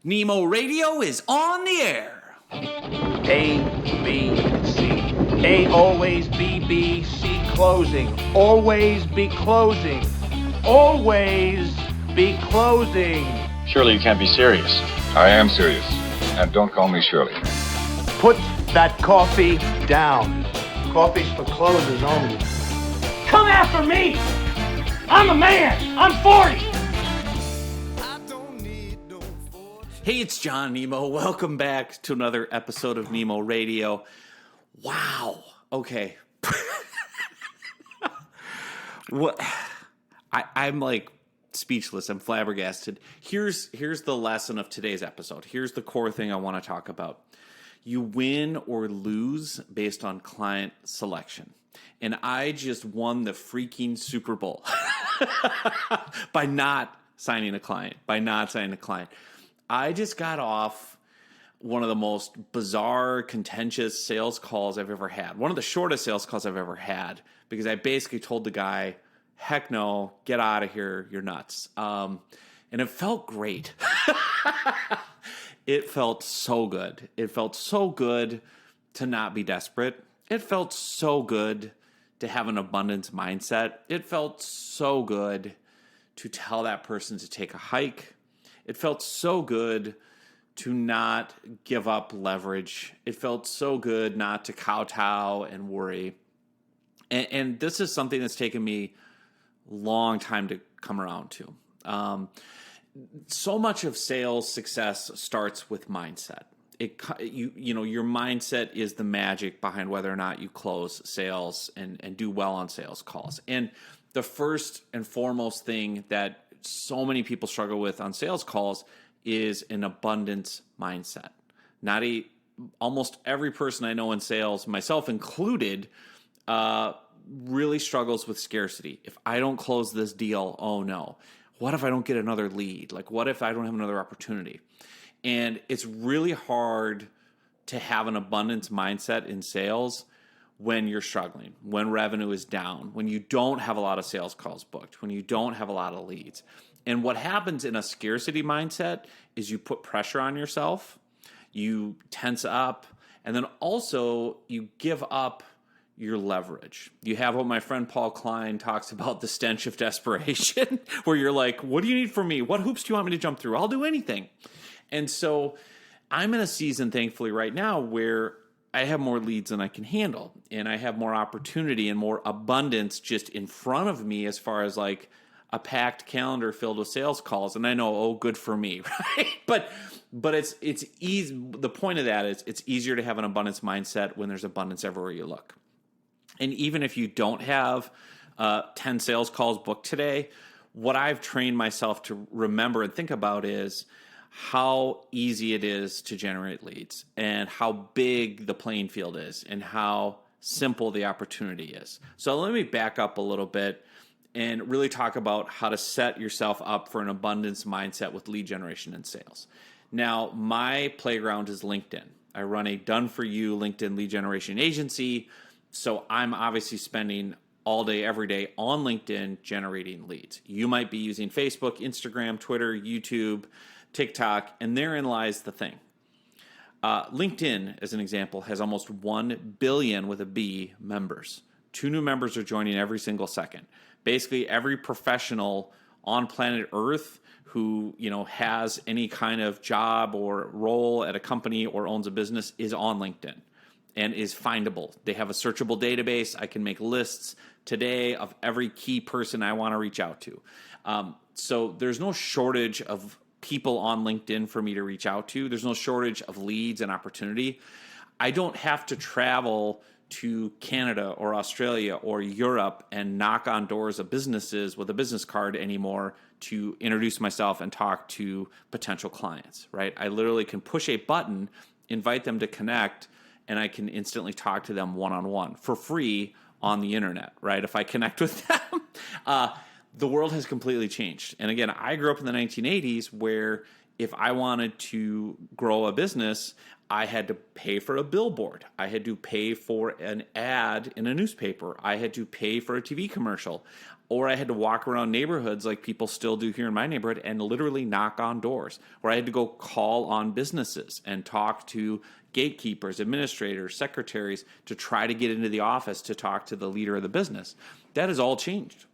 Nemo Radio is on the air. A, B, C. A, always, B, C, closing. Always be closing. Always be closing. Surely you can't be serious. I am serious. And don't call me Shirley. Put that coffee down. Coffee's for closers only. Come after me! I'm a man! I'm 40! Hey, it's John Nemo. Welcome back to another episode of Nemo Radio. Wow. Okay. What? I'm like speechless. I'm flabbergasted. Here's the lesson of today's episode. Here's the core thing I want to talk about. You win or lose based on client selection. And I just won the freaking Super Bowl by not signing a client. I just got off one of the most bizarre, contentious sales calls I've ever had. One of the shortest sales calls I've ever had, because I basically told the guy, heck no, get out of here, you're nuts. And it felt great. It felt so good. It felt so good to not be desperate. It felt so good to have an abundance mindset. It felt so good to tell that person to take a hike. It felt so good to not give up leverage. It felt so good not to kowtow and worry. And this is something that's taken me a long time to come around to. So much of sales success starts with mindset. Your mindset is the magic behind whether or not you close sales and do well on sales calls. And the first and foremost thing that so many people struggle with on sales calls is an abundance mindset. Almost every person I know in sales, myself included, really struggles with scarcity. If I don't close this deal, oh no. What if I don't get another lead? Like, what if I don't have another opportunity? And it's really hard to have an abundance mindset in sales when you're struggling, when revenue is down, when you don't have a lot of sales calls booked, when you don't have a lot of leads. And what happens in a scarcity mindset is you put pressure on yourself, you tense up, and then also you give up your leverage. You have what my friend Paul Klein talks about, the stench of desperation, where you're like, what do you need from me? What hoops do you want me to jump through? I'll do anything. And so I'm in a season, thankfully, right now where I have more leads than I can handle, and I have more opportunity and more abundance just in front of me as far as like a packed calendar filled with sales calls. And I know, oh, good for me, right? But it's easy. The point of that is it's easier to have an abundance mindset when there's abundance everywhere you look. And even if you don't have 10 sales calls booked today, what I've trained myself to remember and think about is how easy it is to generate leads and how big the playing field is and how simple the opportunity is. So let me back up a little bit and really talk about how to set yourself up for an abundance mindset with lead generation and sales. Now, my playground is LinkedIn. I run a done-for-you LinkedIn lead generation agency, so I'm obviously spending all day, every day on LinkedIn generating leads. You might be using Facebook, Instagram, Twitter, YouTube, TikTok, and therein lies the thing. LinkedIn, as an example, has almost 1 billion with a B members. 2 new members are joining every single second. Basically, every professional on planet Earth who has any kind of job or role at a company or owns a business is on LinkedIn and is findable. They have a searchable database. I can make lists today of every key person I want to reach out to. So there's no shortage of people on LinkedIn for me to reach out to. There's no shortage of leads and opportunity. I don't have to travel to Canada or Australia or Europe and knock on doors of businesses with a business card anymore to introduce myself and talk to potential clients, right? I literally can push a button, invite them to connect, and I can instantly talk to them one-on-one for free on the internet, right? If I connect with them, the world has completely changed. And again, I grew up in the 1980s where If I wanted to grow a business, I had to pay for a billboard. I had to pay for an ad in a newspaper. I had to pay for a TV commercial. Or I had to walk around neighborhoods like people still do here in my neighborhood and literally knock on doors. Or I had to go call on businesses and talk to gatekeepers, administrators, secretaries to try to get into the office to talk to the leader of the business. That has all changed.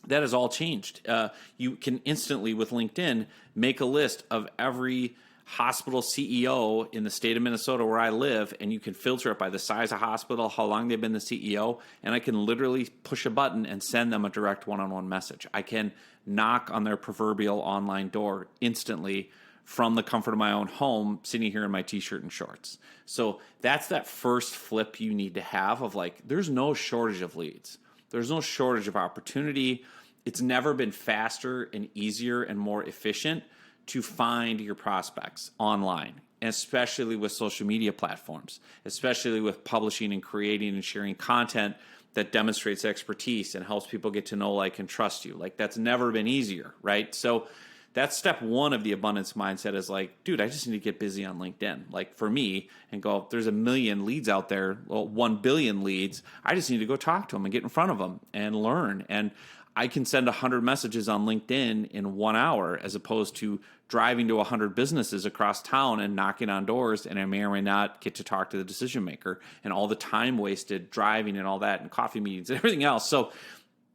That has all changed. You can instantly, with LinkedIn, make a list of every hospital CEO in the state of Minnesota where I live, and you can filter it by the size of hospital, how long they've been the CEO, and I can literally push a button and send them a direct one-on-one message. I can knock on their proverbial online door instantly from the comfort of my own home, sitting here in my t-shirt and shorts. So that's that first flip you need to have of like, there's no shortage of leads. There's no shortage of opportunity. It's never been faster and easier and more efficient to find your prospects online, especially with social media platforms, especially with publishing and creating and sharing content that demonstrates expertise and helps people get to know, like, and trust you. Like, that's never been easier, right? So that's step one of the abundance mindset is like, dude, I just need to get busy on LinkedIn. Like for me, and go, there's 1 million leads out there, well, 1 billion leads. I just need to go talk to them and get in front of them and learn. And I can send 100 messages on LinkedIn in 1 hour as opposed to driving to 100 businesses across town and knocking on doors, and I may or may not get to talk to the decision maker, and all the time wasted driving and all that and coffee meetings and everything else. So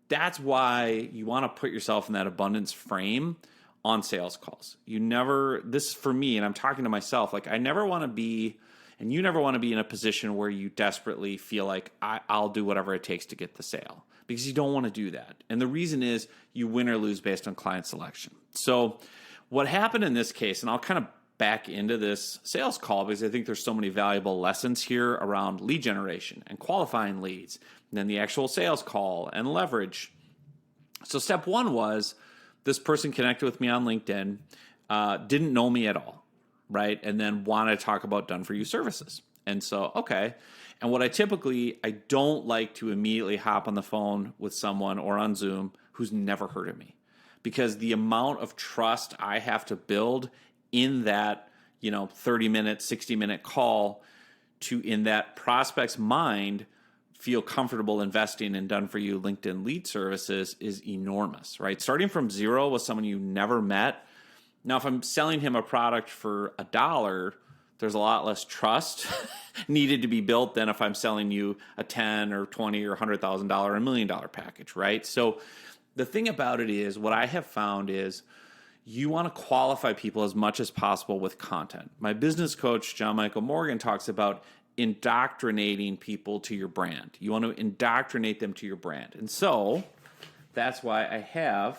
that's why you want to put yourself in that abundance frame on sales calls. This for me, and I'm talking to myself, like I never want to be, and you never want to be in a position where you desperately feel like I'll do whatever it takes to get the sale, because you don't want to do that. And the reason is you win or lose based on client selection. So what happened in this case, and I'll kind of back into this sales call because I think there's so many valuable lessons here around lead generation and qualifying leads, and then the actual sales call and leverage. So step one was this person connected with me on LinkedIn, didn't know me at all, right? And then wanted to talk about done-for-you services. And so, okay. And what I don't like to immediately hop on the phone with someone or on Zoom who's never heard of me, because the amount of trust I have to build in that, 30-minute, 60-minute call to, in that prospect's mind, feel comfortable investing in done-for-you LinkedIn lead services is enormous, right? Starting from zero with someone you never met. Now, if I'm selling him a product for $1, there's a lot less trust needed to be built than if I'm selling you a $10 or $20 or $100,000 or $1 million package, right? So the thing about it is, what I have found is you want to qualify people as much as possible with content. My business coach, John Michael Morgan, talks about indoctrinating people to your brand. You want to indoctrinate them to your brand. And so that's why I have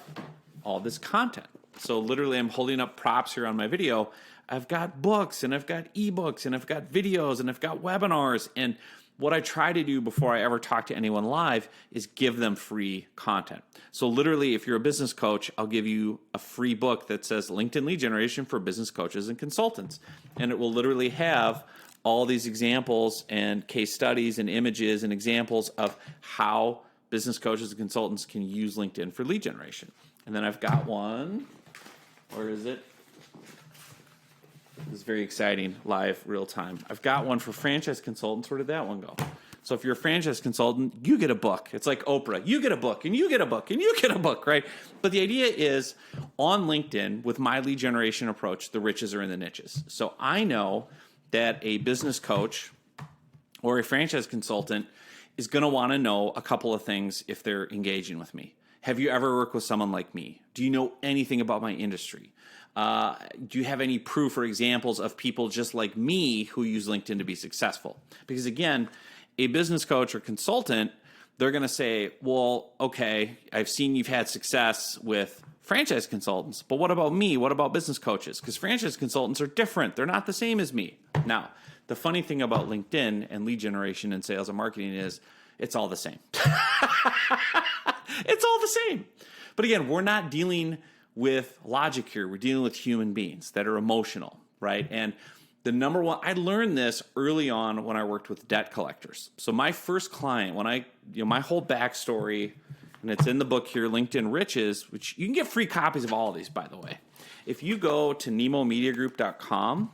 all this content. So literally I'm holding up props here on my video. I've got books and I've got ebooks and I've got videos and I've got webinars. And what I try to do before I ever talk to anyone live is give them free content. So literally, if you're a business coach, I'll give you a free book that says LinkedIn Lead Generation for Business Coaches and Consultants. And it will literally have all these examples and case studies and images and examples of how business coaches and consultants can use LinkedIn for lead generation. And then I've got one. Where is it? This is very exciting, live, real time. I've got one for franchise consultants. Where did that one go? So if you're a franchise consultant, you get a book. It's like Oprah. You get a book, and you get a book, and you get a book, right? But the idea is, on LinkedIn, with my lead generation approach, the riches are in the niches. So I know that a business coach or a franchise consultant is going to want to know a couple of things if they're engaging with me. Have you ever worked with someone like me? Do you know anything about my industry? Do you have any proof or examples of people just like me who use LinkedIn to be successful? Because again, a business coach or consultant, they're going to say, well, okay, I've seen you've had success with franchise consultants, but what about me? What about business coaches? Because franchise consultants are different. They're not the same as me. Now, the funny thing about LinkedIn and lead generation and sales and marketing is it's all the same. It's all the same. But again, we're not dealing with logic here. We're dealing with human beings that are emotional, right? And the number one, I learned this early on when I worked with debt collectors. So my first client, my whole backstory, and it's in the book here, LinkedIn Riches, which you can get free copies of all of these, by the way. If you go to nemomediagroup.com,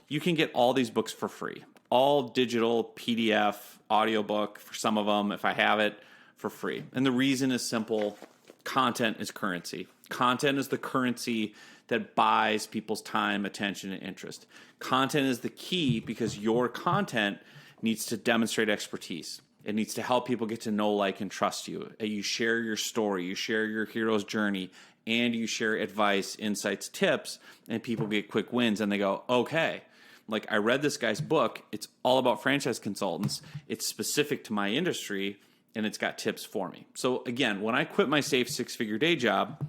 you can get all these books for free. All digital, PDF, audiobook for some of them, if I have it, for free. And the reason is simple. Content is currency. Content is the currency that buys people's time, attention, and interest. Content is the key because your content needs to demonstrate expertise. It needs to help people get to know, like, and trust you. You share your story, you share your hero's journey, and you share advice, insights, tips, and people get quick wins and they go, okay, like I read this guy's book. It's all about franchise consultants. It's specific to my industry and it's got tips for me. So again, when I quit my safe 6-figure day job,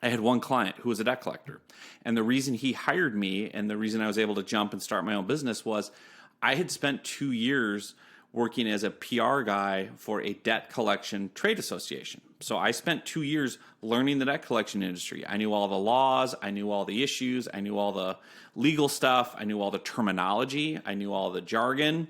I had one client who was a debt collector. And the reason he hired me and the reason I was able to jump and start my own business was I had spent 2 years working as a PR guy for a debt collection trade association. So I spent 2 years learning the debt collection industry. I knew all the laws, I knew all the issues, I knew all the legal stuff, I knew all the terminology, I knew all the jargon,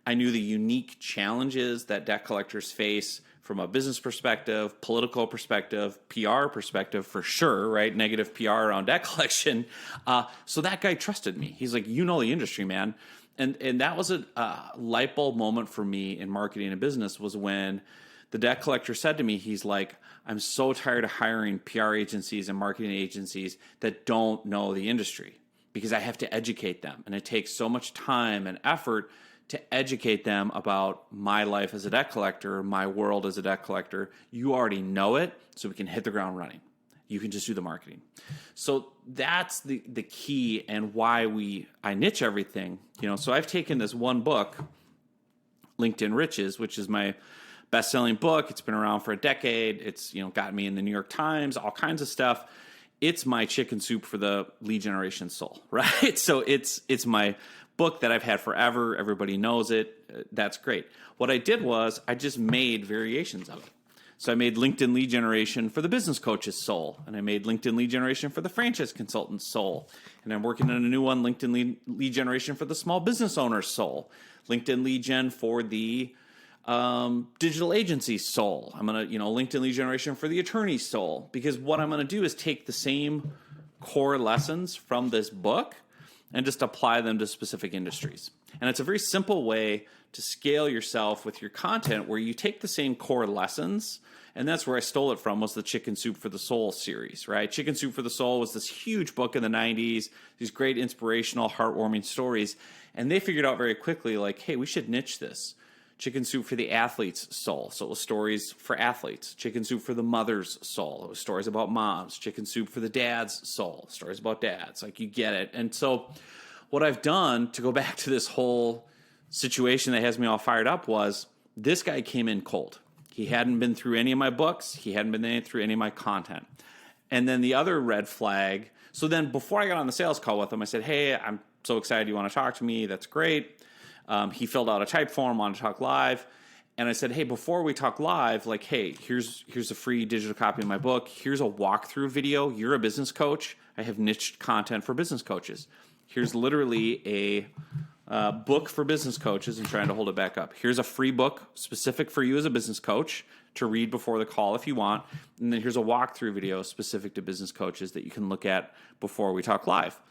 I knew the unique challenges that debt collectors face from a business perspective, political perspective, PR perspective, for sure, right? Negative PR around debt collection. So that guy trusted me. He's like, you know the industry, man. And that was a light bulb moment for me in marketing and business was when the debt collector said to me, he's like, I'm so tired of hiring PR agencies and marketing agencies that don't know the industry because I have to educate them. And it takes so much time and effort to educate them about my life as a debt collector, my world as a debt collector. You already know it, so we can hit the ground running. You can just do the marketing. So that's the key and why I niche everything. So I've taken this one book, LinkedIn Riches, which is my best-selling book. It's been around for a decade. It's gotten me in the New York Times, all kinds of stuff. It's my chicken soup for the lead generation soul, right? So it's my book that I've had forever. Everybody knows it. That's great. What I did was I just made variations of it. So I made LinkedIn lead generation for the business coach's soul, and I made LinkedIn lead generation for the franchise consultant's soul, and I'm working on a new one, LinkedIn lead generation for the small business owner's soul, LinkedIn lead gen for the digital agency's soul. I'm gonna, LinkedIn lead generation for the attorney's soul, because what I'm gonna do is take the same core lessons from this book and just apply them to specific industries. And it's a very simple way to scale yourself with your content where you take the same core lessons, and that's where I stole it from, was the Chicken Soup for the Soul series, right? Chicken Soup for the Soul was this huge book in the 90s, these great inspirational, heartwarming stories, and they figured out very quickly, like, hey, we should niche this. Chicken Soup for the athlete's soul. So it was stories for athletes. Chicken Soup for the mother's soul. It was stories about moms. Chicken Soup for the dad's soul. Stories about dads. Like, you get it. And so what I've done, to go back to this whole situation that has me all fired up, was this guy came in cold. He hadn't been through any of my books. He hadn't been through any of my content. And then the other red flag, so then before I got on the sales call with him, I said, hey, I'm so excited you want to talk to me. That's great. He filled out a type form, wanted to talk live. And I said, hey, before we talk live, like, hey, here's a free digital copy of my book. Here's a walkthrough video. You're a business coach. I have niched content for business coaches. Here's literally a book for business coaches, and trying to hold it back up. Here's a free book specific for you as a business coach to read before the call if you want. And then here's a walkthrough video specific to business coaches that you can look at before we talk live.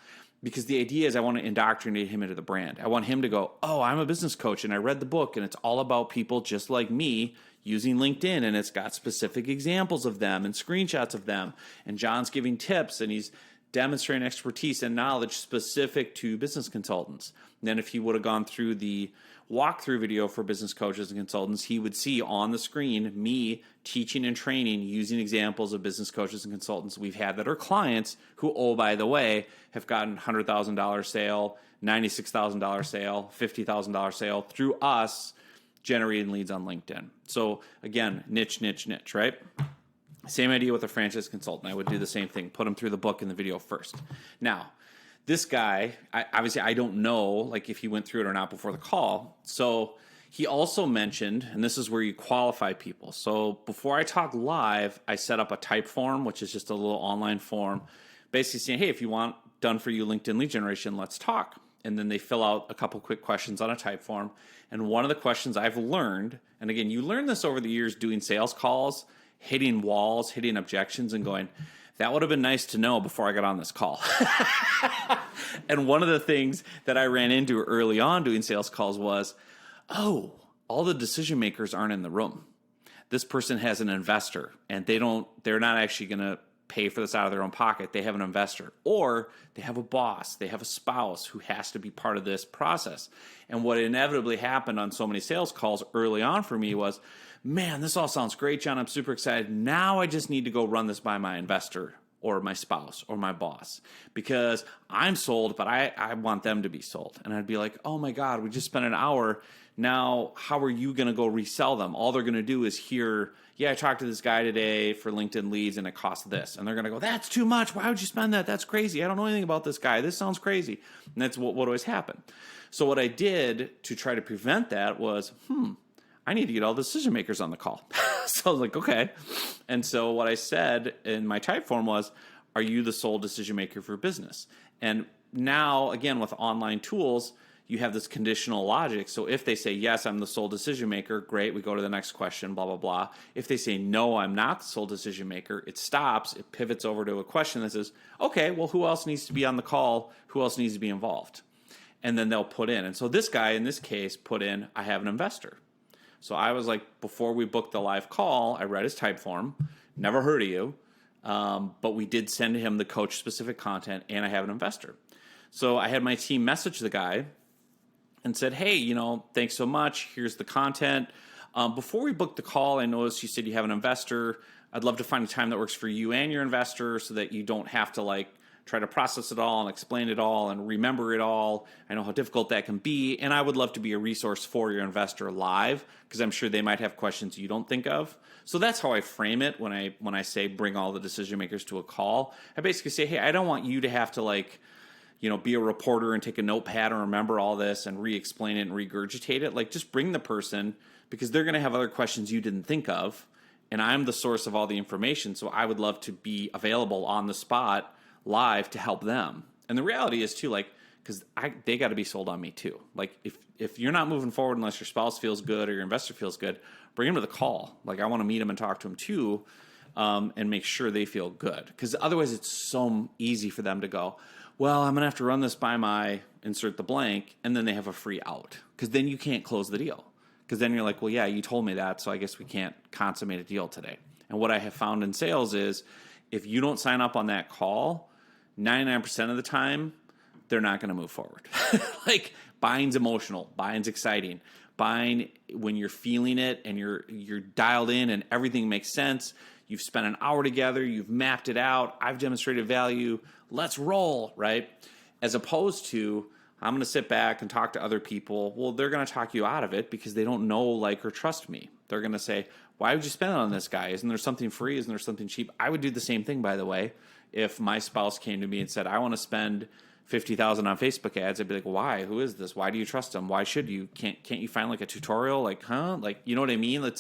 Because the idea is I want to indoctrinate him into the brand. I want him to go, oh, I'm a business coach and I read the book and it's all about people just like me using LinkedIn, and it's got specific examples of them and screenshots of them. And John's giving tips and he's demonstrating expertise and knowledge specific to business consultants. And then if he would have gone through the walkthrough video for business coaches and consultants, he would see on the screen me teaching and training using examples of business coaches and consultants we've had that are clients who, oh, by the way, have gotten $100,000 sale, $96,000 sale, $50,000 sale through us generating leads on LinkedIn. So again, niche, right? Same idea with a franchise consultant. I would do the same thing, put them through the book and the video first. Now, this guy, obviously I don't know like if he went through it or not before the call. So he also mentioned, and this is where you qualify people. So before I talk live, I set up a type form, which is just a little online form, basically saying, hey, if you want done for you LinkedIn lead generation, let's talk. And then they fill out a couple quick questions on a type form. And one of the questions I've learned, and again, you learn this over the years doing sales calls, hitting walls, hitting objections, and going, that would have been nice to know before I got on this call. And one of the things that I ran into early on doing sales calls was, oh, all the decision makers aren't in the room. This person has an investor, and they're not actually going to pay for this out of their own pocket. They have an investor, or they have a boss, they have a spouse who has to be part of this process. And what inevitably happened on so many sales calls early on for me was, man, this all sounds great, John. I'm super excited. Now I just need to go run this by my investor or my spouse or my boss, because I'm sold, but I want them to be sold. And I'd be like, oh my God, we just spent an hour. Now, how are you going to go resell them? All they're going to do is hear, yeah, I talked to this guy today for LinkedIn leads and it cost this. And they're going to go, that's too much. Why would you spend that? That's crazy. I don't know anything about this guy. This sounds crazy. And that's what always happened. So what I did to try to prevent that was, I need to get all the decision makers on the call. So I was like, okay. And so what I said in my type form was, are you the sole decision maker for business? And now, again, with online tools, you have this conditional logic. So if they say, yes, I'm the sole decision maker, great, we go to the next question, blah, blah, blah. If they say, no, I'm not the sole decision maker, it stops, it pivots over to a question that says, okay, well, who else needs to be on the call? Who else needs to be involved? And then they'll put in. And so this guy, in this case, put in, I have an investor. So I was like, before we booked the live call, I read his type form, never heard of you, but we did send him the coach-specific content, and I have an investor. So I had my team message the guy and said, hey, thanks so much. Here's the content. Before we booked the call, I noticed you said you have an investor. I'd love to find a time that works for you and your investor so that you don't have to try to process it all and explain it all and remember it all. I know how difficult that can be, and I would love to be a resource for your investor live, because I'm sure they might have questions you don't think of. So that's how I frame it when I say bring all the decision makers to a call. I basically say, hey, I don't want you to have to be a reporter and take a notepad and remember all this and re-explain it and regurgitate it. Just bring the person, because they're going to have other questions you didn't think of, and I'm the source of all the information, so I would love to be available on the spot live to help them. And the reality is too, because they got to be sold on me too. If you're not moving forward unless your spouse feels good or your investor feels good, bring them to the call. I want to meet them and talk to them too, and make sure they feel good. Because otherwise it's so easy for them to go, well, I'm going to have to run this by my insert the blank, and then they have a free out. Because then you can't close the deal. Because then you're like, well, yeah, you told me that, so I guess we can't consummate a deal today. And what I have found in sales is, if you don't sign up on that call, 99% of the time, they're not going to move forward. Buying's emotional, buying's exciting. Buying when you're feeling it and you're dialed in and everything makes sense. You've spent an hour together, you've mapped it out, I've demonstrated value, let's roll, right? As opposed to, I'm going to sit back and talk to other people. Well, they're going to talk you out of it because they don't know, like, or trust me. They're going to say, why would you spend it on this guy? Isn't there something free? Isn't there something cheap? I would do the same thing, by the way. If my spouse came to me and said, I want to spend $50,000 on Facebook ads, I'd be like, why? Who is this? Why do you trust him? Why should you? Can't you find a tutorial? You know what I mean?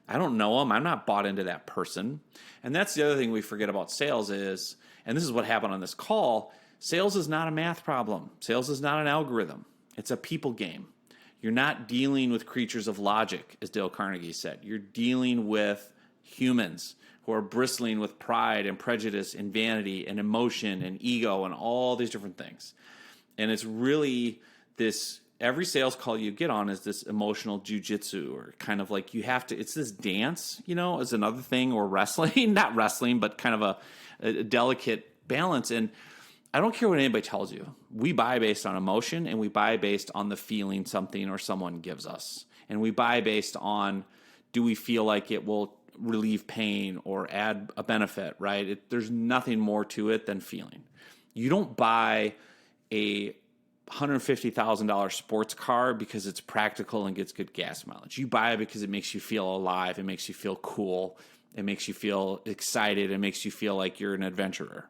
I don't know him. I'm not bought into that person. And that's the other thing we forget about sales is, and this is what happened on this call, sales is not a math problem. Sales is not an algorithm. It's a people game. You're not dealing with creatures of logic, as Dale Carnegie said. You're dealing with humans who are bristling with pride and prejudice and vanity and emotion and ego and all these different things. And it's really this, every sales call you get on is this emotional jujitsu, or kind of you have to, it's this dance, is another thing, or wrestling, not wrestling, but kind of a delicate balance. And I don't care what anybody tells you. We buy based on emotion, and we buy based on the feeling something or someone gives us. And we buy based on, do we feel like it will relieve pain or add a benefit, right? There's nothing more to it than feeling. You don't buy a $150,000 sports car because it's practical and gets good gas mileage. You buy it because it makes you feel alive. It makes you feel cool. It makes you feel excited. It makes you feel like you're an adventurer.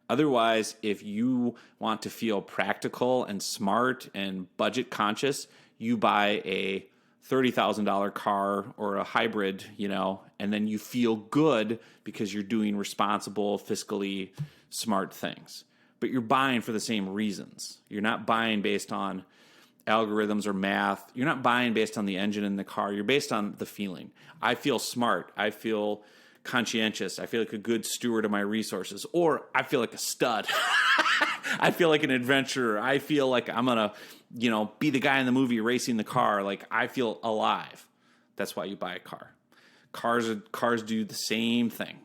Otherwise, if you want to feel practical and smart and budget conscious, you buy a $30,000 car or a hybrid, and then you feel good because you're doing responsible, fiscally smart things. But you're buying for the same reasons. You're not buying based on algorithms or math. You're not buying based on the engine in the car. You're based on the feeling. I feel smart. I feel conscientious. I feel like a good steward of my resources. Or I feel like a stud. I feel like an adventurer. I feel like I'm going to, be the guy in the movie racing the car. Like, I feel alive. That's why you buy a car. Cars do the same thing.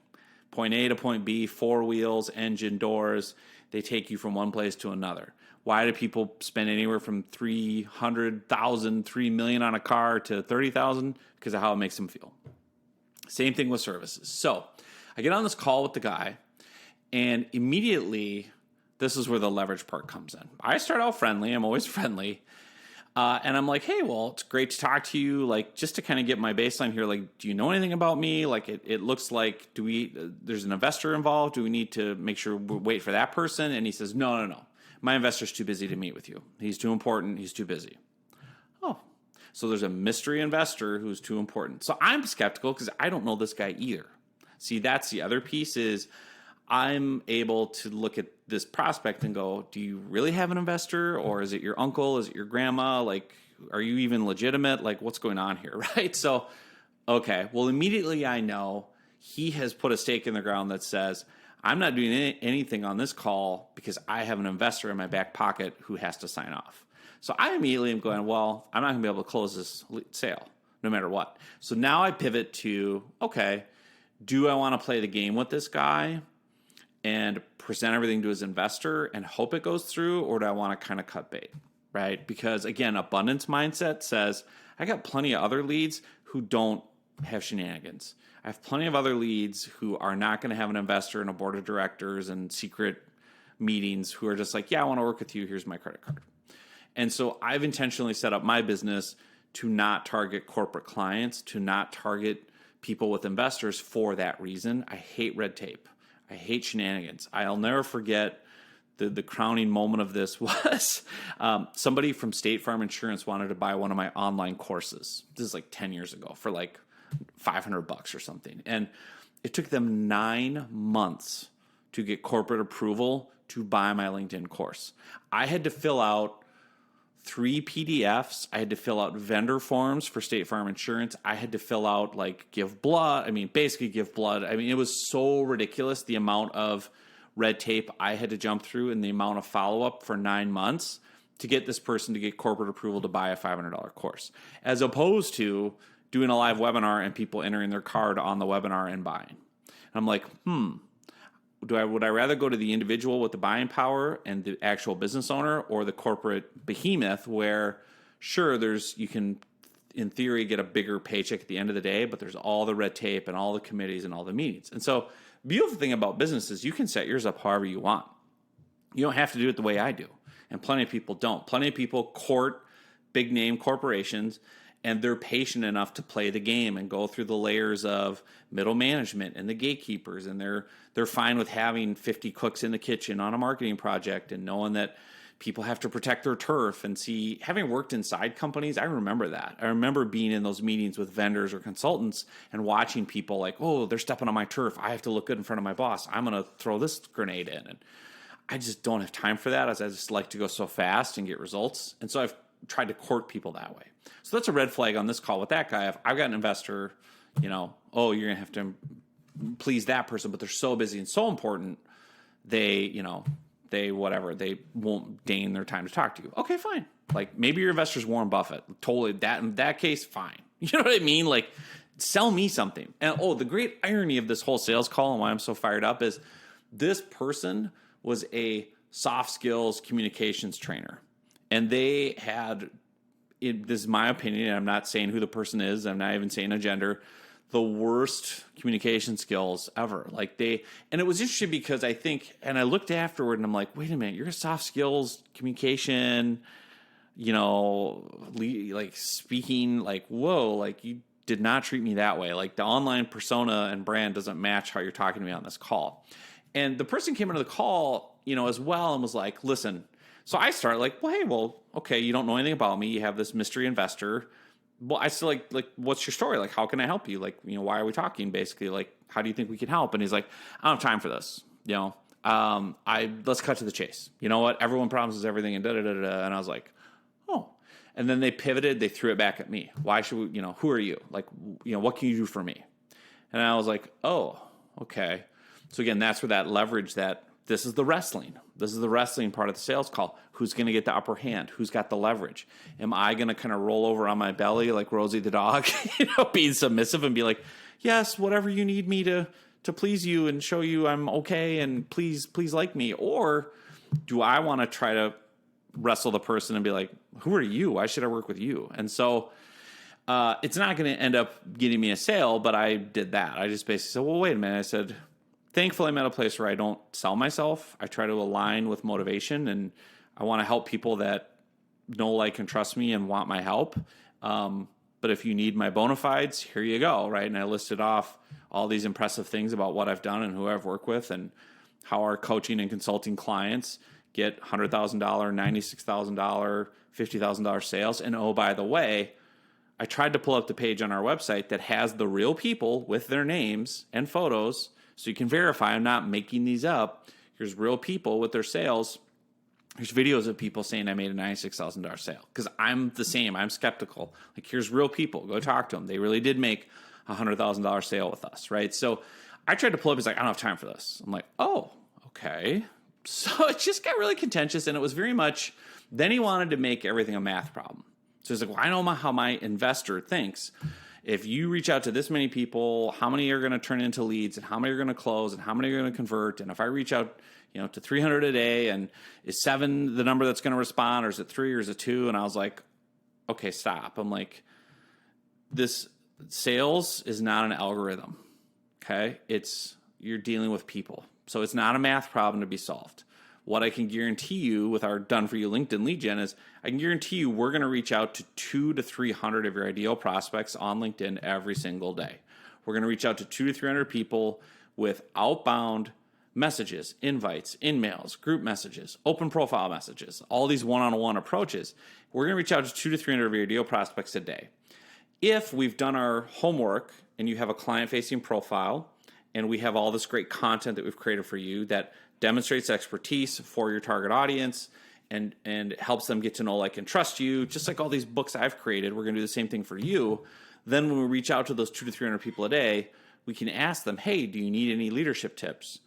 Point A to point B, 4 wheels, engine, doors. They take you from one place to another. Why do people spend anywhere from $300,000, $3 million on a car to $30,000? Because of how it makes them feel. Same thing with services. So I get on this call with the guy, and immediately, this is where the leverage part comes in. I start out friendly. I'm always friendly. And I'm like, hey, well, it's great to talk to you. Like, just to kind of get my baseline here, like, do you know anything about me? Like, it looks like, there's an investor involved. Do we need to make sure we wait for that person? And he says, no. My investor's too busy to meet with you. He's too important. He's too busy. Oh, so there's a mystery investor who's too important. So I'm skeptical because I don't know this guy either. See, that's the other piece is I'm able to look at this prospect and go, do you really have an investor, or is it your uncle? Is it your grandma? Like, are you even legitimate? Like, what's going on here, right? So, okay, well, immediately I know he has put a stake in the ground that says, I'm not doing anything on this call because I have an investor in my back pocket who has to sign off. So I immediately am going, well, I'm not going to be able to close this sale no matter what. So now I pivot to, okay, do I want to play the game with this guy and present everything to his investor and hope it goes through, or do I want to kind of cut bait, right? Because, again, abundance mindset says, I got plenty of other leads who don't have shenanigans. I have plenty of other leads who are not going to have an investor and a board of directors and secret meetings who are just like, yeah, I want to work with you. Here's my credit card. And so I've intentionally set up my business to not target corporate clients, to not target people with investors for that reason. I hate red tape. I hate shenanigans. I'll never forget the crowning moment of this was somebody from State Farm Insurance wanted to buy one of my online courses. This is like 10 years ago for like $500 or something. And it took them 9 months to get corporate approval to buy my LinkedIn course. I had to fill out 3 PDFs. I had to fill out vendor forms for State Farm Insurance. I had to fill out give blood. Basically give blood. It was so ridiculous, the amount of red tape I had to jump through and the amount of follow-up for 9 months to get this person to get corporate approval to buy a $500 course, as opposed to doing a live webinar and people entering their card on the webinar and buying. And I'm like, would I rather go to the individual with the buying power and the actual business owner, or the corporate behemoth where, sure, you can, in theory, get a bigger paycheck at the end of the day, but there's all the red tape and all the committees and all the meetings. And so the beautiful thing about business is you can set yours up however you want. You don't have to do it the way I do. And plenty of people don't. Plenty of people court big name corporations, and they're patient enough to play the game and go through the layers of middle management and the gatekeepers, and they're fine with having 50 cooks in the kitchen on a marketing project and knowing that people have to protect their turf. And see, having worked inside companies, I remember that. I remember being in those meetings with vendors or consultants and watching people like, oh, they're stepping on my turf. I have to look good in front of my boss. I'm going to throw this grenade in. And I just don't have time for that, as I just like to go so fast and get results. And so I've tried to court people that way. So that's a red flag on this call with that guy. If I've got an investor, oh, you're going to have to please that person, but they're so busy and so important, they won't deign their time to talk to you. Okay, fine. Like, maybe your investor's Warren Buffett. Totally, in that case, fine. You know what I mean? Like, sell me something. And the great irony of this whole sales call and why I'm so fired up is this person was a soft skills communications trainer. And they had, this is my opinion, and I'm not saying who the person is, I'm not even saying a gender, the worst communication skills ever. And it was interesting because I think, and I looked afterward and I'm like, wait a minute, you're a soft skills communication, speaking, whoa, you did not treat me that way. Like, the online persona and brand doesn't match how you're talking to me on this call. And the person came into the call, as well, and was like, listen. So I start okay, you don't know anything about me. You have this mystery investor. Well, I still what's your story? Like, how can I help you? Why are we talking? Basically, how do you think we can help? And he's like, I don't have time for this. Let's cut to the chase. You know what? Everyone promises everything and da-da-da-da. And I was like, oh. And then they pivoted. They threw it back at me. Why should we, who are you? What can you do for me? And I was like, oh, okay. So again, that's where that leverage, that this is the wrestling. This is the wrestling part of the sales call. Who's going to get the upper hand? Who's got the leverage? Am I going to kind of roll over on my belly like Rosie the dog, being submissive and be like, yes, whatever you need me to please you and show you I'm okay and please like me? Or do I want to try to wrestle the person and be like, who are you? Why should I work with you? And so it's not going to end up getting me a sale, but I did that. I just basically said, well, wait a minute. I said, thankfully, I'm at a place where I don't sell myself. I try to align with motivation, and I want to help people that know, like, and trust me and want my help. But if you need my bona fides, here you go, right? And I listed off all these impressive things about what I've done and who I've worked with and how our coaching and consulting clients get $100,000, $96,000, $50,000 sales. And oh, by the way, I tried to pull up the page on our website that has the real people with their names and photos, so you can verify I'm not making these up. Here's real people with their sales. Here's videos of people saying I made a $96,000 sale. Because I'm the same. I'm skeptical. Like, here's real people. Go talk to them. They really did make a $100,000 sale with us, right? So I tried to pull up. He's like, I don't have time for this. I'm like, oh, okay. So it just got really contentious, and it was very much, then he wanted to make everything a math problem. So he's like, well, I know how my investor thinks. If you reach out to this many people, how many are going to turn into leads, and how many are going to close, and how many are going to convert? And if I reach out, to 300 a day, and is 7 the number that's going to respond, or is it 3, or is it 2? And I was like, okay, stop. I'm like, this sales is not an algorithm. Okay, you're dealing with people, so it's not a math problem to be solved. What I can guarantee you with our Done For You LinkedIn lead gen is I can guarantee you we're going to reach out to 200 to 300 of your ideal prospects on LinkedIn every single day. We're going to reach out to 200 to 300 people with outbound messages, invites, in-mails, group messages, open profile messages, all these one-on-one approaches. We're going to reach out to 200 to 300 of your ideal prospects a day. If we've done our homework and you have a client-facing profile and we have all this great content that we've created for you that demonstrates expertise for your target audience and helps them get to know, like, and trust you, just like all these books I've created, we're going to do the same thing for you. Then when we reach out to those 200 to 300 people a day, we can ask them, hey, do you need any leadership tips?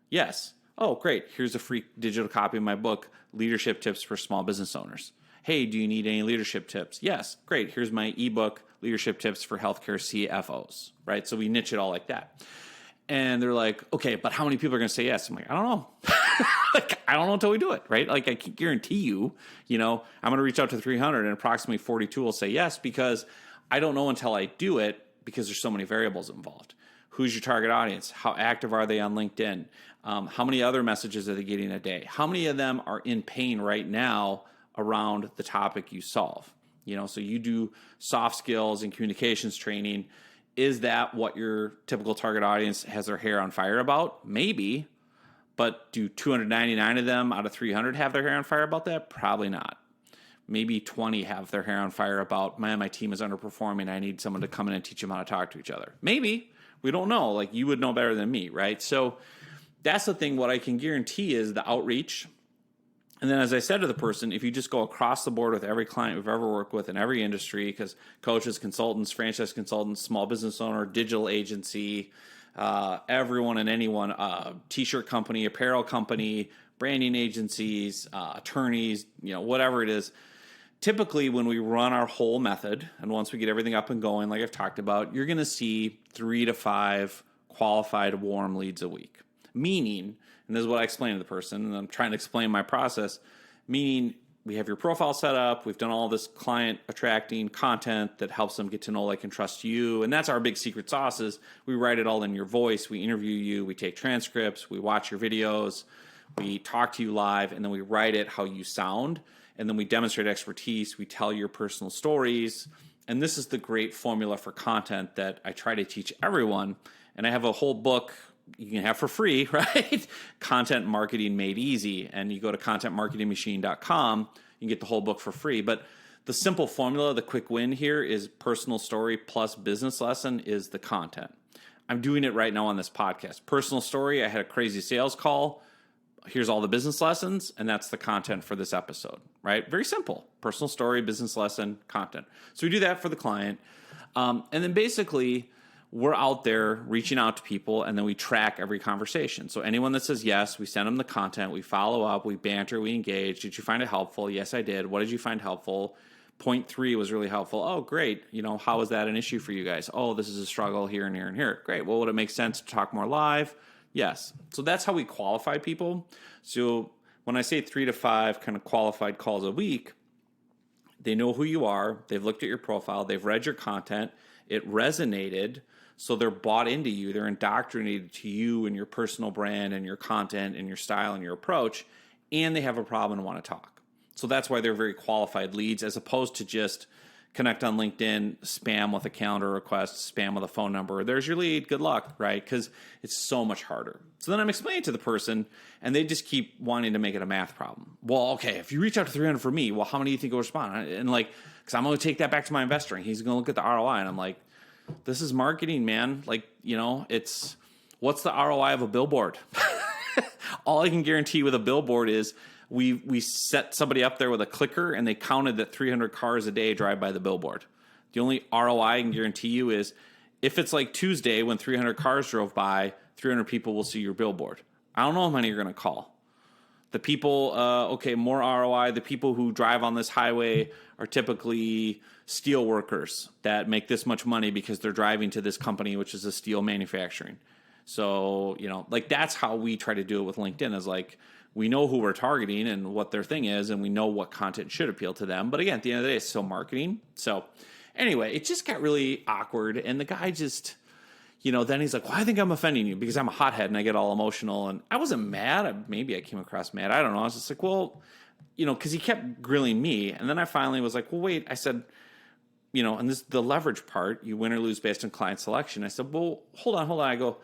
Yes. Oh, great. Here's a free digital copy of my book, Leadership Tips for Small Business Owners. Hey, do you need any leadership tips? Yes. Great. Here's my ebook, Leadership Tips for Healthcare CFOs, right? So we niche it all like that. And they're like, okay, but how many people are going to say yes? I'm like, I don't know. I don't know until we do it, right? Like, I can guarantee you, I'm going to reach out to 300 and approximately 42 will say yes, because I don't know until I do it, because there's so many variables involved. Who's your target audience? How active are they on LinkedIn? How many other messages are they getting a day? How many of them are in pain right now around the topic you solve? So you do soft skills and communications training. Is that what your typical target audience has their hair on fire about? Maybe. But do 299 of them out of 300 have their hair on fire about that? Probably not. Maybe 20 have their hair on fire about, man, my team is underperforming. I need someone to come in and teach them how to talk to each other. Maybe. We don't know. Like, you would know better than me, right? So that's the thing. What I can guarantee is the outreach. And then, as I said to the person, if you just go across the board with every client we've ever worked with in every industry, because coaches, consultants, franchise consultants, small business owner, digital agency, everyone and anyone, t-shirt company, apparel company, branding agencies, attorneys, whatever it is. Typically, when we run our whole method, and once we get everything up and going, like I've talked about, you're going to see 3 to 5 qualified warm leads a week. Meaning, and this is what I explain to the person, and I'm trying to explain my process, meaning we have your profile set up, we've done all this client attracting content that helps them get to know, like, and trust you, and that's our big secret sauce is we write it all in your voice, we interview you, we take transcripts, we watch your videos, we talk to you live, and then we write it how you sound, and then we demonstrate expertise, we tell your personal stories, and this is the great formula for content that I try to teach everyone, and I have a whole book you can have for free, right? Content Marketing Made Easy. And you go to contentmarketingmachine.com, you can get the whole book for free. But the simple formula, the quick win here is personal story plus business lesson is the content. I'm doing it right now on this podcast. Personal story, I had a crazy sales call. Here's all the business lessons, and that's the content for this episode, right? Very simple. Personal story, business lesson, content. So we do that for the client. And then basically we're out there reaching out to people, and then we track every conversation. So anyone that says yes, we send them the content, we follow up, we banter, we engage. Did you find it helpful? Yes, I did. What did you find helpful? Point 3 was really helpful. Oh, great. How is that an issue for you guys? Oh, this is a struggle here and here and here. Great. Well, would it make sense to talk more live? Yes. So that's how we qualify people. So when I say 3 to 5 kind of qualified calls a week, they know who you are. They've looked at your profile. They've read your content. It resonated. So they're bought into you. They're indoctrinated to you and your personal brand and your content and your style and your approach. And they have a problem and want to talk. So that's why they're very qualified leads, as opposed to just connect on LinkedIn, spam with a calendar request, spam with a phone number. There's your lead. Good luck, right? Because it's so much harder. So then I'm explaining to the person, and they just keep wanting to make it a math problem. Well, okay, if you reach out to 300 for me, well, how many do you think will respond? And because I'm going to take that back to my investor, and he's going to look at the ROI, and I'm like, this is marketing, man. It's what's the ROI of a billboard? All I can guarantee with a billboard is we set somebody up there with a clicker, and they counted that 300 cars a day drive by the billboard. The only ROI I can guarantee you is if it's like Tuesday when 300 cars drove by, 300 people will see your billboard. I don't know how many you're going to call. The people, more ROI, the people who drive on this highway are typically steel workers that make this much money because they're driving to this company, which is a steel manufacturing. So, that's how we try to do it with LinkedIn, is we know who we're targeting and what their thing is, and we know what content should appeal to them. But again, at the end of the day, it's still marketing. So anyway, it just got really awkward. And the guy just, then he's like, well, I think I'm offending you because I'm a hothead and I get all emotional. And I wasn't mad. Maybe I came across mad. I don't know. I was just like, well, because he kept grilling me. And then I finally was like, well, wait, I said, and this the leverage part, you win or lose based on client selection. I said, well, hold on. I go,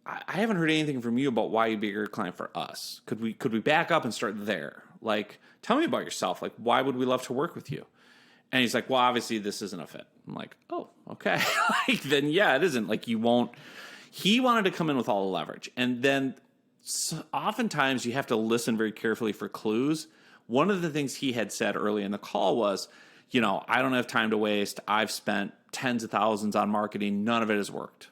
I haven't heard anything from you about why you'd be a good client for us. Could we back up and start there? Tell me about yourself. Why would we love to work with you? And he's like, well, obviously this isn't a fit. I'm like, oh, okay. Then yeah, it isn't. You won't. He wanted to come in with all the leverage. And then oftentimes you have to listen very carefully for clues. One of the things he had said early in the call was, I don't have time to waste. I've spent tens of thousands on marketing. None of it has worked.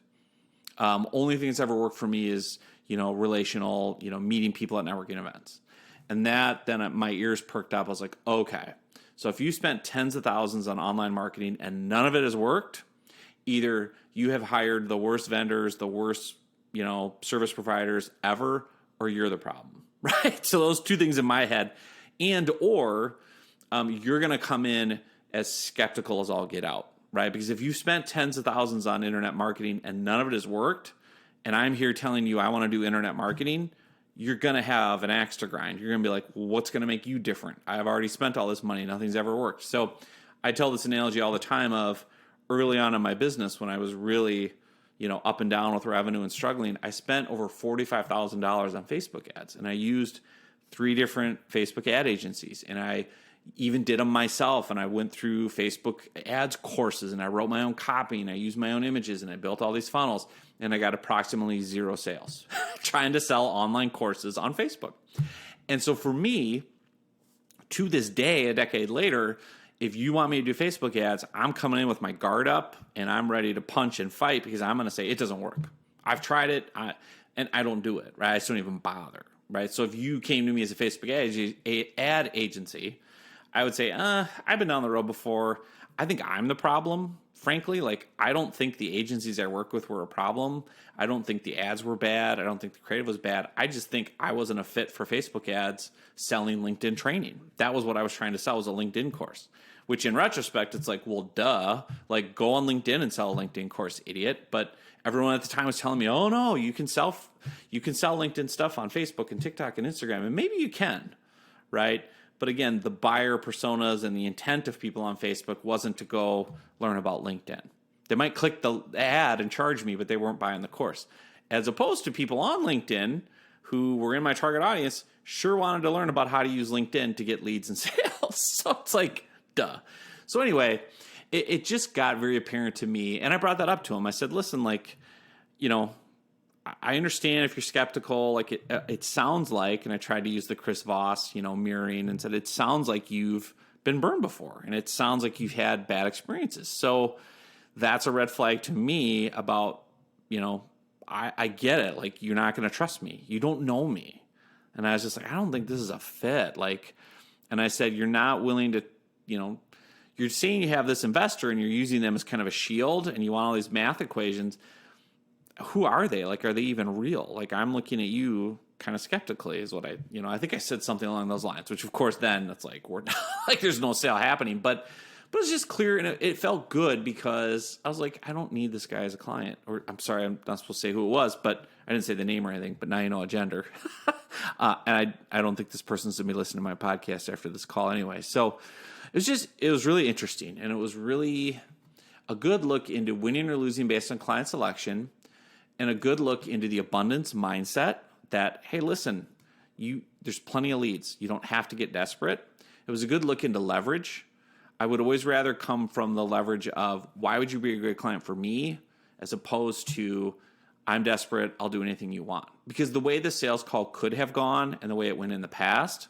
Only thing that's ever worked for me is, relational, meeting people at networking events. And then my ears perked up. I was like, okay. So if you spent tens of thousands on online marketing and none of it has worked, either you have hired the worst vendors, the worst, service providers ever, or you're the problem, right? So those two things in my head, or you're going to come in as skeptical as all get out. Right? Because if you spent tens of thousands on internet marketing and none of it has worked, and I'm here telling you I want to do internet marketing, you're going to have an axe to grind. You're going to be like, well, what's going to make you different? I've already spent all this money. Nothing's ever worked. So I tell this analogy all the time of early on in my business when I was really, up and down with revenue and struggling, I spent over $45,000 on Facebook ads. And I used 3 different Facebook ad agencies. And I even did them myself, and I went through Facebook ads courses, and I wrote my own copy, and I used my own images, and I built all these funnels, and I got approximately 0 sales trying to sell online courses on Facebook. And so for me, to this day, a decade later, if you want me to do Facebook ads, I'm coming in with my guard up, and I'm ready to punch and fight because I'm going to say it doesn't work. I've tried it, and I don't do it, right? I just don't even bother, right? So if you came to me as a Facebook ad agency, I would say, I've been down the road before. I think I'm the problem, frankly. I don't think the agencies I work with were a problem. I don't think the ads were bad. I don't think the creative was bad. I just think I wasn't a fit for Facebook ads selling LinkedIn training. That was what I was trying to sell, was a LinkedIn course, which in retrospect, it's like, well, duh. Go on LinkedIn and sell a LinkedIn course, idiot. But everyone at the time was telling me, oh, no, you can sell LinkedIn stuff on Facebook and TikTok and Instagram. And maybe you can, right? But again, the buyer personas and the intent of people on Facebook wasn't to go learn about LinkedIn. They might click the ad and charge me, but they weren't buying the course. As opposed to people on LinkedIn who were in my target audience, sure wanted to learn about how to use LinkedIn to get leads and sales. So it's like, duh. So anyway, it just got very apparent to me. And I brought that up to him. I said, listen, I understand if you're skeptical, it sounds like, and I tried to use the Chris Voss, mirroring, and said, it sounds like you've been burned before, and it sounds like you've had bad experiences. So that's a red flag to me about, I get it. Like, you're not going to trust me. You don't know me. And I was just like, I don't think this is a fit. Like, and I said, you're not willing to, you're saying you have this investor and you're using them as kind of a shield and you want all these math equations. Who are they? Like, are they even real? Like, I'm looking at you kind of skeptically is what I think I said something along those lines, which of course then it's like, we're not, like, there's no sale happening, but it's just clear. And it felt good because I was like, I don't need this guy as a client. Or I'm sorry, I'm not supposed to say who it was, but I didn't say the name or anything, but now you know a gender. And I don't think this person's going to be listening to my podcast after this call anyway. So it was really interesting. And it was really a good look into winning or losing based on client selection, and a good look into the abundance mindset that, hey, listen, there's plenty of leads. You don't have to get desperate. It was a good look into leverage. I would always rather come from the leverage of, why would you be a great client for me, as opposed to, I'm desperate, I'll do anything you want. Because the way the sales call could have gone and the way it went in the past,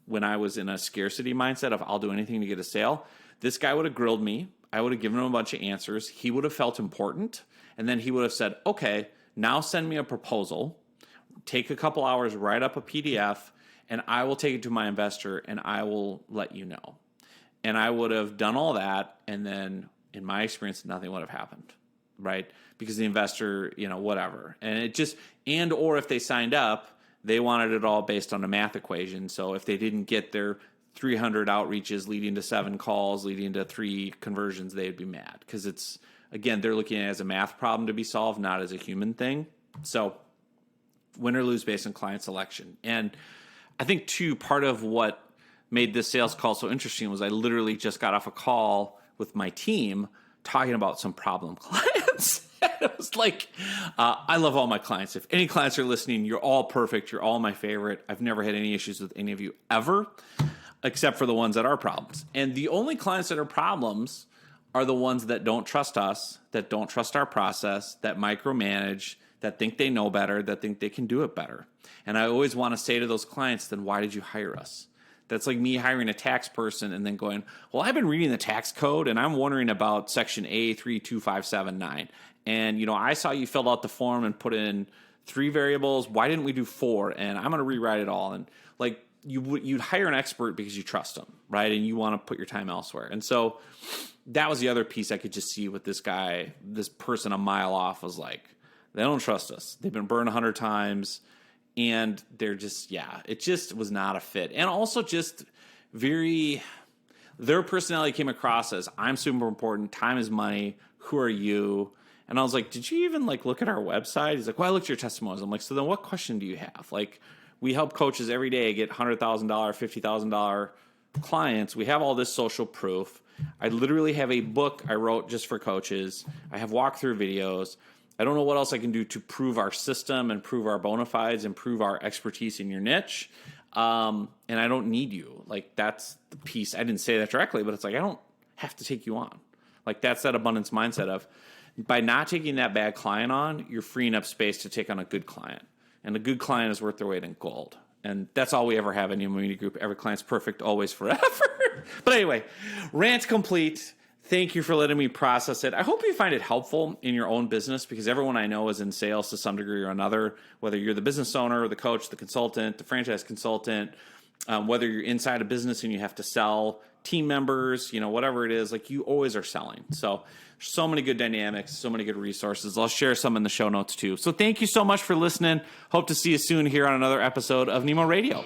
when I was in a scarcity mindset of I'll do anything to get a sale, this guy would have grilled me. I would have given him a bunch of answers. He would have felt important. And then he would have said, okay, now send me a proposal. Take a couple hours, write up a PDF, and I will take it to my investor and I will let you know. And I would have done all that. And then in my experience, nothing would have happened, right? Because the investor, whatever. And it just, or if they signed up, they wanted it all based on a math equation. So if they didn't get their 300 outreaches leading to 7 calls, leading to 3 conversions, they'd be mad. Because it's, again, they're looking at it as a math problem to be solved, not as a human thing. So win or lose based on client selection. And I think, too, part of what made this sales call so interesting was I literally just got off a call with my team talking about some problem clients. It was like, I love all my clients. If any clients are listening, you're all perfect. You're all my favorite. I've never had any issues with any of you ever, except for the ones that are problems. And the only clients that are problems are the ones that don't trust us, that don't trust our process, that micromanage, that think they know better, that think they can do it better. And I always want to say to those clients, then why did you hire us? That's like me hiring a tax person and then going, well, I've been reading the tax code and I'm wondering about section A32579. And, I saw you filled out the form and put in 3 variables. Why didn't we do 4? And I'm going to rewrite it all. And like, you'd hire an expert because you trust them, right? And you want to put your time elsewhere. And so that was the other piece I could just see with this guy. This person a mile off was like, they don't trust us. They've been burned 100 times. And they're just, it just was not a fit. And also just their personality came across as, I'm super important. Time is money. Who are you? And I was like, did you even look at our website? He's like, well, I looked at your testimonials. I'm like, so then what question do you have? Like, we help coaches every day get $100,000, $50,000 clients. We have all this social proof. I literally have a book I wrote just for coaches. I have walkthrough videos. I don't know what else I can do to prove our system and prove our bona fides and prove our expertise in your niche. And I don't need you. Like, that's the piece. I didn't say that directly, but it's like, I don't have to take you on. Like, that's that abundance mindset of, by not taking that bad client on, you're freeing up space to take on a good client. And a good client is worth their weight in gold. And that's all we ever have in Nemo Media Group. Every client's perfect, always, forever. But anyway, rant complete. Thank you for letting me process it. I hope you find it helpful in your own business, because everyone I know is in sales to some degree or another, whether you're the business owner, the coach, the consultant, the franchise consultant, whether you're inside a business and you have to sell team members, whatever it is, like, you always are selling. So many good dynamics, so many good resources. I'll share some in the show notes too. So thank you so much for listening. Hope to see you soon here on another episode of Nemo Radio.